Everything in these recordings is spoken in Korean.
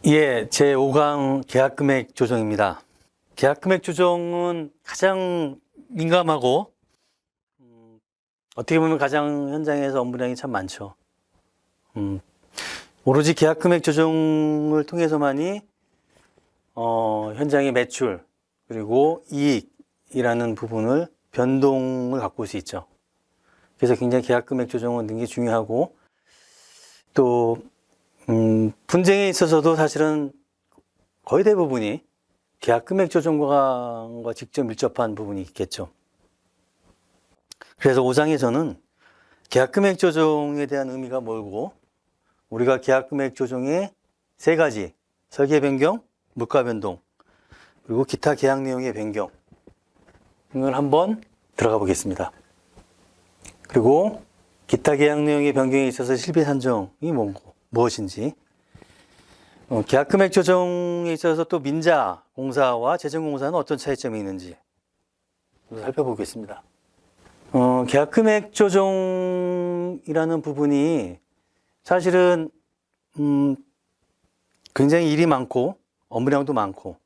예, 제5강 계약금액 조정입니다. 계약금액 조정은 가장 민감하고 어떻게 보면 가장 현장에서 업무량이 참 많죠. 오로지 계약금액 조정을 통해서만이 현장의 매출 그리고 이익이라는 부분을 변동을 갖고 올 수 있죠. 그래서 굉장히 계약금액 조정은 굉장히 중요하고 또 분쟁에 있어서도 사실은 거의 대부분이 계약금액 조정과 직접 밀접한 부분이 있겠죠. 그래서 5장에서는 계약금액 조정에 대한 의미가 뭘고 우리가 계약금액 조정의 세 가지 설계 변경, 물가 변동 그리고 기타 계약 내용의 변경을 한번 들어가 보겠습니다. 그리고 기타 계약 내용의 변경에 있어서 실비 산정이 무엇인지 계약금액 조정에 있어서 또 민자 공사와 재정공사는 어떤 차이점이 있는지 살펴보겠습니다. 계약금액 조정이라는 부분이 사실은 굉장히 일이 많고 업무량도 많고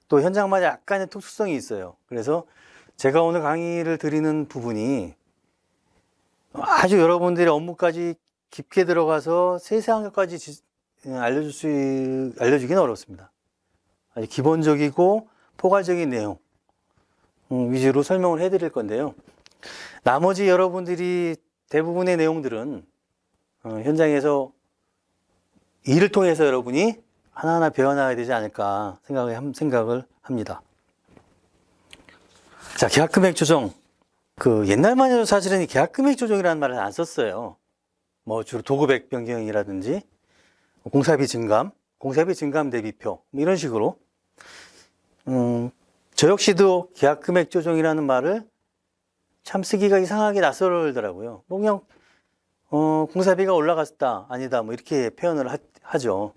또 현장마다 약간의 특수성이 있어요. 그래서 제가 오늘 강의를 드리는 부분이 아주 여러분들의 업무까지 깊게 들어가서 세세한 것까지 알려주기는 어렵습니다. 아주 기본적이고 포괄적인 내용 위주로 설명을 해드릴 건데요. 나머지 여러분들이 대부분의 내용들은 현장에서 일을 통해서 여러분이 하나하나 배워나가야 되지 않을까 생각을 합니다. 자, 계약금액 조정. 옛날만 해도 사실은 계약금액 조정이라는 말을 안 썼어요. 주로 도급액 변경이라든지 공사비 증감 대비표 이런 식으로 저 역시도 계약금액 조정이라는 말을 참 쓰기가 이상하게 낯설더라고요. 그냥 공사비가 올라갔다 아니다 이렇게 표현을 하죠.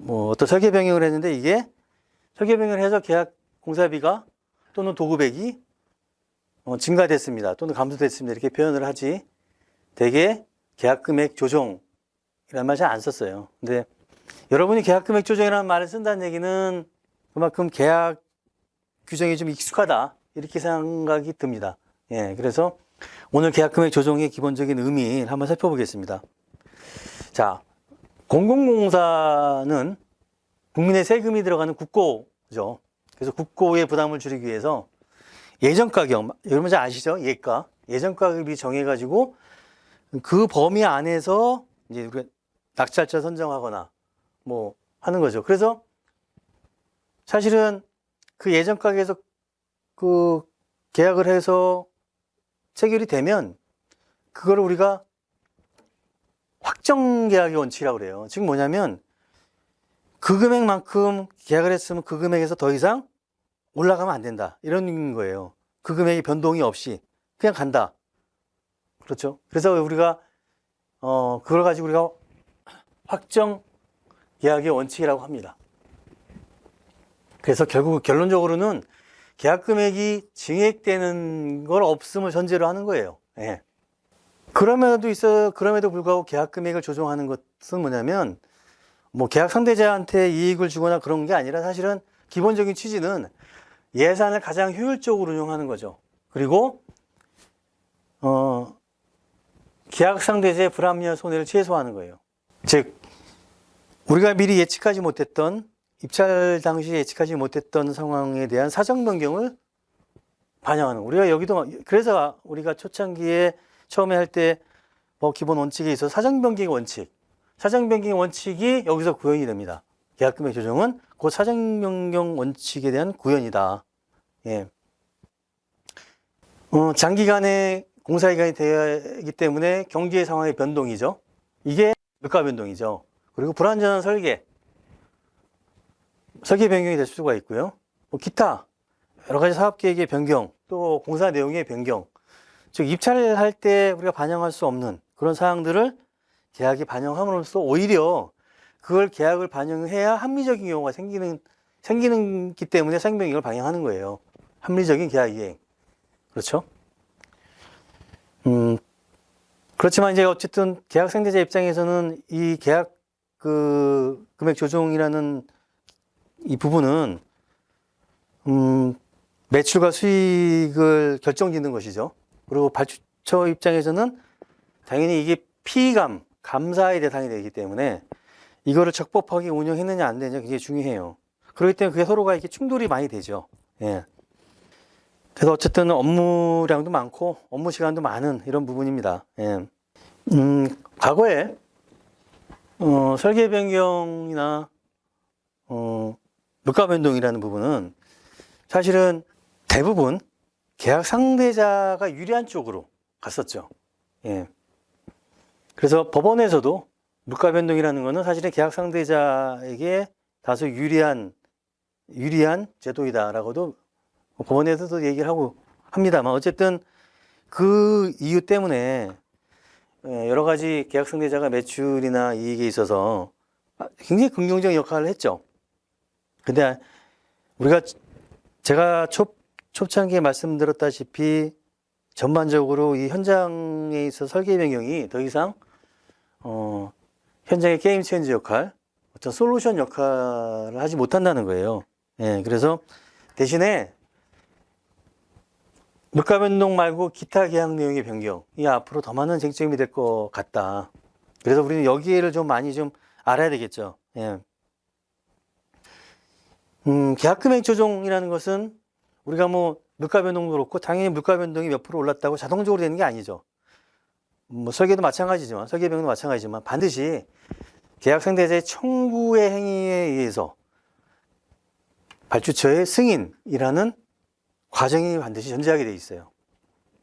어떤 설계 변경을 했는데 이게 설계 변경을 해서 계약 공사비가 또는 도급액이 증가됐습니다 또는 감소됐습니다 이렇게 표현을 하지 대개 계약금액 조정이라는 말 잘 안 썼어요. 근데 여러분이 계약금액 조정이라는 말을 쓴다는 얘기는 그만큼 계약 규정이 좀 익숙하다 이렇게 생각이 듭니다. 예, 그래서 오늘 계약금액 조정의 기본적인 의미를 한번 살펴보겠습니다. 자, 공공공사는 국민의 세금이 들어가는 국고죠. 그래서 국고의 부담을 줄이기 위해서 예정가격, 여러분 잘 아시죠? 예정가격이 정해가지고 그 범위 안에서 이제 우리가 낙찰자 선정하거나 하는 거죠. 그래서 사실은 그 예정가격에서 그 계약을 해서 체결이 되면 그거를 우리가 확정 계약의 원칙이라고 그래요. 즉 뭐냐면 그 금액만큼 계약을 했으면 그 금액에서 더 이상 올라가면 안 된다 이런 거예요. 그 금액이 변동이 없이 그냥 간다. 그렇죠? 그래서 우리가 그걸 가지고 우리가 확정 계약의 원칙이라고 합니다. 그래서 결국 결론적으로는 계약 금액이 증액되는 걸 없음을 전제로 하는 거예요. 예. 그럼에도 불구하고 계약 금액을 조정하는 것은 뭐냐면 계약 상대자한테 이익을 주거나 그런 게 아니라 사실은 기본적인 취지는 예산을 가장 효율적으로 운용하는 거죠. 그리고 계약 상대자의 불합리한 손해를 최소화하는 거예요. 즉 우리가 미리 예측하지 못했던 입찰 당시 예측하지 못했던 상황에 대한 사정 변경을 반영하는 우리가 여기도 그래서 우리가 초창기에 처음에 할 때 기본 원칙에 있어서 사정 변경 원칙이 여기서 구현이 됩니다. 계약금액 조정은 그 사정 변경 원칙에 대한 구현이다. 예. 장기간의 공사기간이 되기 때문에 경제 상황의 변동이죠. 이게 물가 변동이죠. 그리고 불완전한 설계 변경이 될 수가 있고요. 기타 여러 가지 사업 계획의 변경, 또 공사 내용의 변경, 즉 입찰을 할 때 우리가 반영할 수 없는 그런 사항들을 계약이 반영함으로써 오히려 그걸 계약을 반영해야 합리적인 경우가 생기기 때문에 사정 변경을 반영하는 거예요. 합리적인 계약 이행. 그렇죠? 그렇지만 이제 어쨌든 계약 상대자 입장에서는 이 계약 그 금액 조정이라는 이 부분은 매출과 수익을 결정짓는 것이죠. 그리고 발주처 입장에서는 당연히 이게 피감, 감사의 대상이 되기 때문에 이거를 적법하게 운영했느냐 안 되느냐 굉장히 중요해요. 그렇기 때문에 그게 서로가 이렇게 충돌이 많이 되죠. 예. 그래서 어쨌든 업무량도 많고 업무 시간도 많은 이런 부분입니다. 예. 과거에 설계 변경이나 물가 변동이라는 부분은 사실은 대부분 계약 상대자가 유리한 쪽으로 갔었죠. 예. 그래서 법원에서도 물가 변동이라는 것은 사실은 계약 상대자에게 다소 유리한 제도이다라고도 법원에서도 얘기를 하고 합니다만 어쨌든 그 이유 때문에 여러 가지 계약 상대자가 매출이나 이익에 있어서 굉장히 긍정적인 역할을 했죠. 근데 제가 초창기에 말씀드렸다시피 전반적으로 이 현장에 있어 설계 변경이 더 이상 현장의 게임 체인지 역할, 어떤 솔루션 역할을 하지 못한다는 거예요. 예, 그래서 대신에 물가 변동 말고 기타 계약 내용의 변경이 앞으로 더 많은 쟁점이 될 것 같다. 그래서 우리는 여기를 좀 많이 좀 알아야 되겠죠. 예. 계약 금액 조정이라는 것은 우리가 뭐 물가 변동도 그렇고 당연히 물가 변동이 몇 프로 올랐다고 자동적으로 되는 게 아니죠. 뭐 설계 변경도 마찬가지지만 반드시 계약 상대자의 청구의 행위에 의해서 발주처의 승인이라는 과정이 반드시 존재하게 돼 있어요.